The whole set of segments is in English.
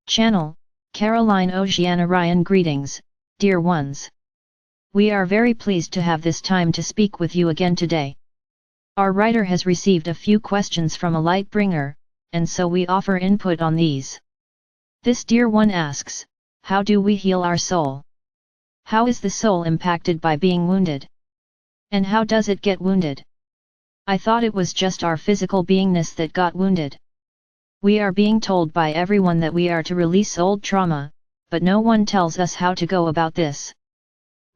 Channel, Caroline Oceana Ryan. Greetings, dear ones. We are very pleased to have this time to speak with you again today. Our writer has received a few questions from a light bringer, and so we offer input on these. This dear one asks, how do we heal our soul? How is the soul impacted by being wounded? And how does it get wounded? I thought it was just our physical beingness that got wounded. We are being told by everyone that we are to release old trauma, but no one tells us how to go about this.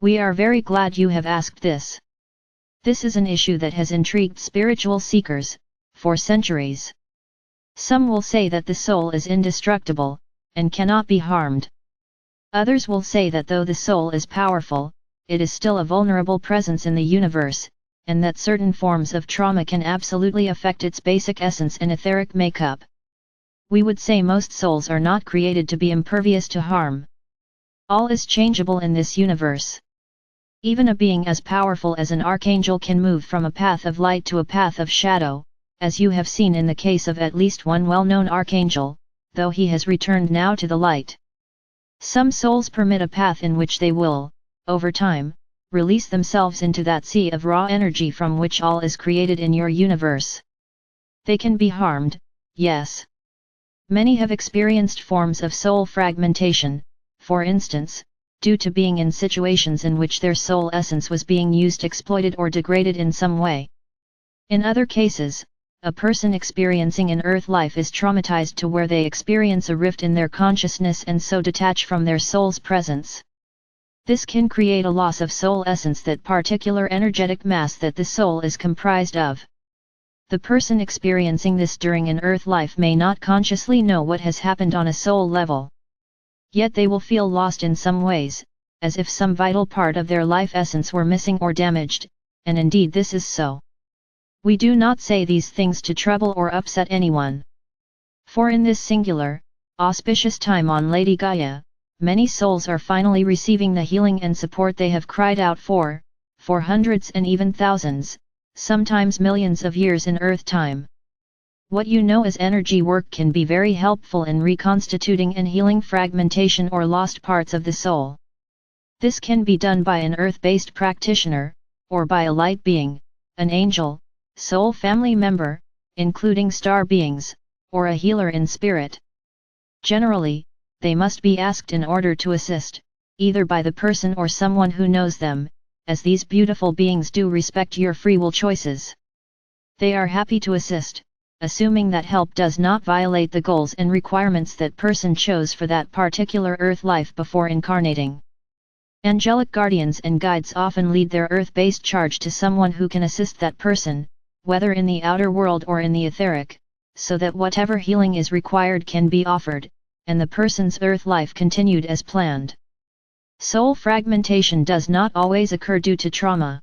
We are very glad you have asked this. This is an issue that has intrigued spiritual seekers for centuries. Some will say that the soul is indestructible and cannot be harmed. Others will say that though the soul is powerful, it is still a vulnerable presence in the universe, and that certain forms of trauma can absolutely affect its basic essence and etheric makeup. We would say most souls are not created to be impervious to harm. All is changeable in this universe. Even a being as powerful as an archangel can move from a path of light to a path of shadow, as you have seen in the case of at least one well-known archangel, though he has returned now to the light. Some souls permit a path in which they will, over time, release themselves into that sea of raw energy from which all is created in your universe. They can be harmed, yes. Many have experienced forms of soul fragmentation, for instance, due to being in situations in which their soul essence was being used, exploited or degraded in some way. In other cases, a person experiencing an earth life is traumatized to where they experience a rift in their consciousness and so detach from their soul's presence. This can create a loss of soul essence, that particular energetic mass that the soul is comprised of. The person experiencing this during an earth life may not consciously know what has happened on a soul level. Yet they will feel lost in some ways, as if some vital part of their life essence were missing or damaged, and indeed this is so. We do not say these things to trouble or upset anyone. For in this singular, auspicious time on Lady Gaia, many souls are finally receiving the healing and support they have cried out for hundreds and even thousands, sometimes millions of years in earth time. What you know as energy work can be very helpful in reconstituting and healing fragmentation or lost parts of the soul. This can be done by an earth-based practitioner, or by a light being, an angel, soul family member, including star beings, or a healer in spirit. Generally, they must be asked in order to assist, either by the person or someone who knows them, as these beautiful beings do respect your free will choices. They are happy to assist, assuming that help does not violate the goals and requirements that person chose for that particular earth life before incarnating. Angelic guardians and guides often lead their earth-based charge to someone who can assist that person, whether in the outer world or in the etheric, so that whatever healing is required can be offered, and the person's earth life continued as planned. Soul fragmentation does not always occur due to trauma.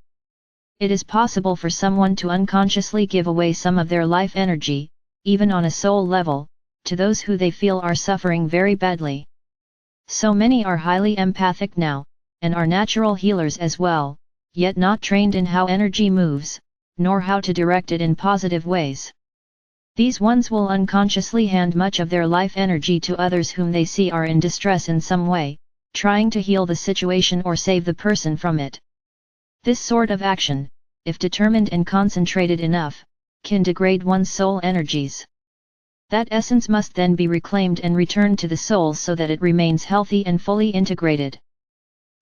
It is possible for someone to unconsciously give away some of their life energy, even on a soul level, to those who they feel are suffering very badly. So many are highly empathic now, and are natural healers as well, yet not trained in how energy moves, nor how to direct it in positive ways. These ones will unconsciously hand much of their life energy to others whom they see are in distress in some way, trying to heal the situation or save the person from it. This sort of action, if determined and concentrated enough, can degrade one's soul energies. That essence must then be reclaimed and returned to the soul so that it remains healthy and fully integrated.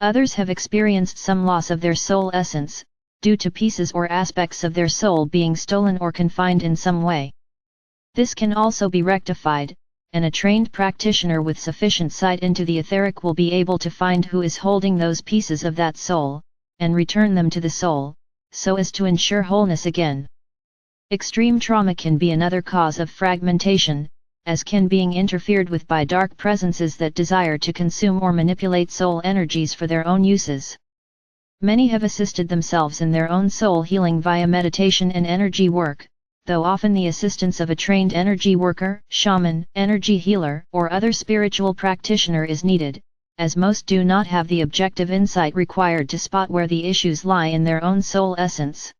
Others have experienced some loss of their soul essence, due to pieces or aspects of their soul being stolen or confined in some way. This can also be rectified, and a trained practitioner with sufficient sight into the etheric will be able to find who is holding those pieces of that soul, and return them to the soul, so as to ensure wholeness again. Extreme trauma can be another cause of fragmentation, as can being interfered with by dark presences that desire to consume or manipulate soul energies for their own uses. Many have assisted themselves in their own soul healing via meditation and energy work, though often the assistance of a trained energy worker, shaman, energy healer, or other spiritual practitioner is needed, as most do not have the objective insight required to spot where the issues lie in their own soul essence.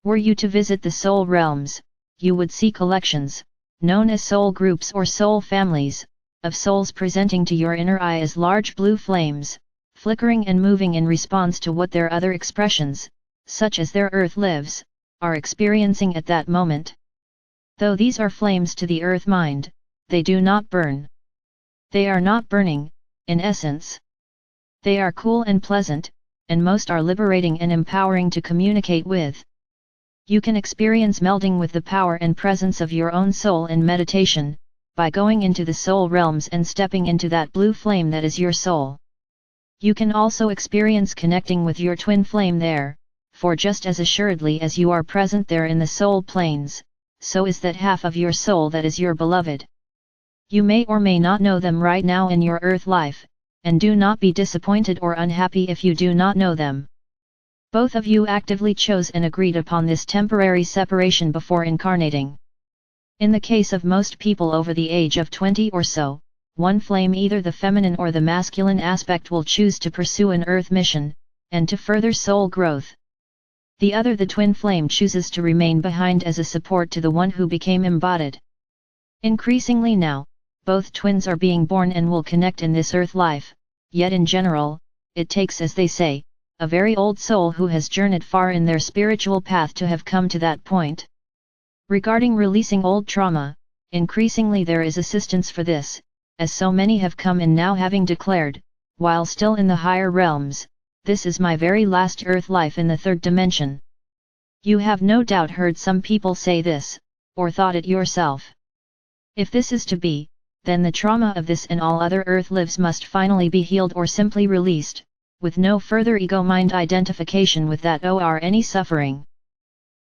Were you to visit the soul realms, you would see collections, known as soul groups or soul families, of souls presenting to your inner eye as large blue flames, flickering and moving in response to what their other expressions, such as their earth lives, are experiencing at that moment. Though these are flames to the earth mind, they do not burn. They are not burning, in essence. They are cool and pleasant, and most are liberating and empowering to communicate with. You can experience melding with the power and presence of your own soul in meditation, by going into the soul realms and stepping into that blue flame that is your soul. You can also experience connecting with your twin flame there, for just as assuredly as you are present there in the soul planes, so is that half of your soul that is your beloved. You may or may not know them right now in your earth life, and do not be disappointed or unhappy if you do not know them. Both of you actively chose and agreed upon this temporary separation before incarnating. In the case of most people over the age of 20 or so, one flame, either the feminine or the masculine aspect, will choose to pursue an earth mission, and to further soul growth. The other, the twin flame, chooses to remain behind as a support to the one who became embodied. Increasingly now, both twins are being born and will connect in this earth life, yet in general, it takes, as they say, a very old soul who has journeyed far in their spiritual path to have come to that point. Regarding releasing old trauma, increasingly there is assistance for this, as so many have come in now, having declared, while still in the higher realms, "This is my very last earth life in the third dimension." You have no doubt heard some people say this, or thought it yourself. If this is to be, then the trauma of this and all other earth lives must finally be healed or simply released, with no further ego-mind identification with that or any suffering.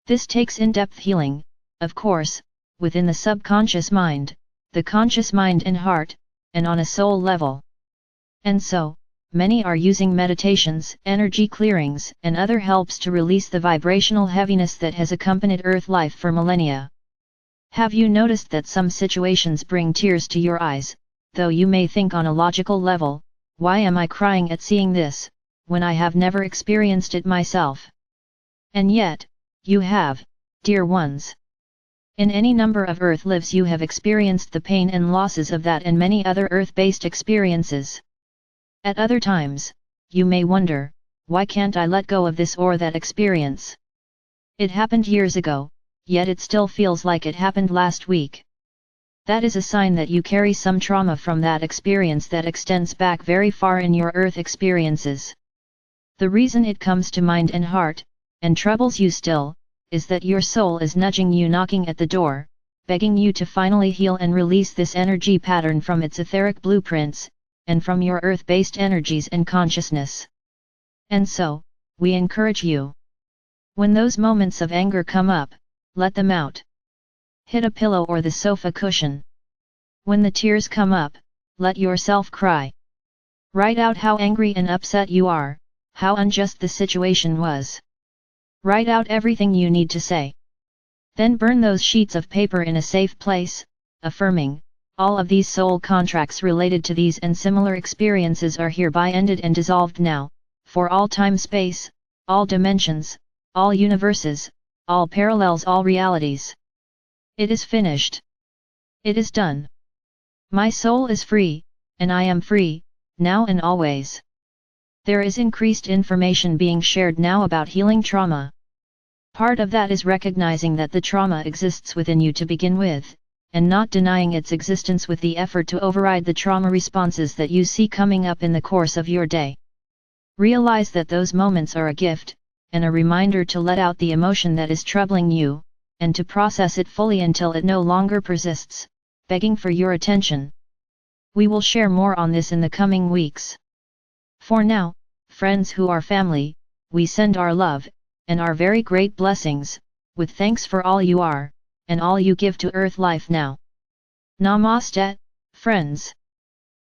This takes in-depth healing, of course, within the subconscious mind, the conscious mind and heart, and on a soul level. And so, many are using meditations, energy clearings, and other helps to release the vibrational heaviness that has accompanied earth life for millennia. Have you noticed that some situations bring tears to your eyes, though you may think on a logical level, "Why am I crying at seeing this, when I have never experienced it myself?" And yet, you have, dear ones. In any number of earth lives you have experienced the pain and losses of that and many other earth-based experiences. At other times, you may wonder, "Why can't I let go of this or that experience? It happened years ago, yet it still feels like it happened last week." That is a sign that you carry some trauma from that experience that extends back very far in your earth experiences. The reason it comes to mind and heart, and troubles you still, is that your soul is nudging you, knocking at the door, begging you to finally heal and release this energy pattern from its etheric blueprints, and from your earth-based energies and consciousness. And so, we encourage you. When those moments of anger come up, let them out. Hit a pillow or the sofa cushion. When the tears come up, let yourself cry. Write out how angry and upset you are, how unjust the situation was. Write out everything you need to say. Then burn those sheets of paper in a safe place, affirming, "All of these soul contracts related to these and similar experiences are hereby ended and dissolved now, for all time-space, all dimensions, all universes, all parallels, all realities. It is finished. It is done. My soul is free, and I am free, now and always." There is increased information being shared now about healing trauma. Part of that is recognizing that the trauma exists within you to begin with, and not denying its existence with the effort to override the trauma responses that you see coming up in the course of your day. Realize that those moments are a gift, and a reminder to let out the emotion that is troubling you, and to process it fully until it no longer persists, begging for your attention. We will share more on this in the coming weeks. For now, friends who are family, we send our love, and our very great blessings, with thanks for all you are, and all you give to earth life now. Namaste, friends.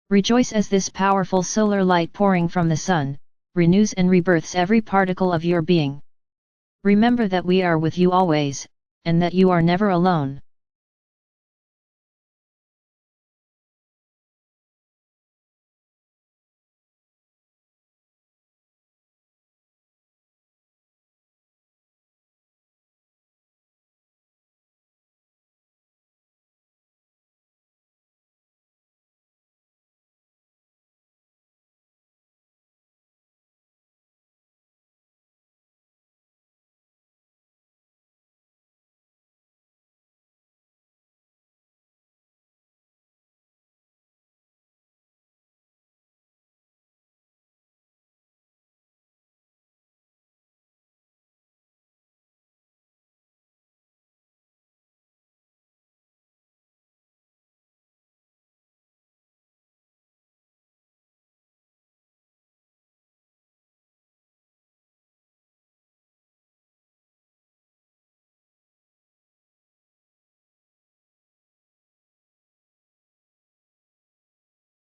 Rejoice as this powerful solar light pouring from the sun, renews and rebirths every particle of your being. Remember that we are with you always, and that you are never alone.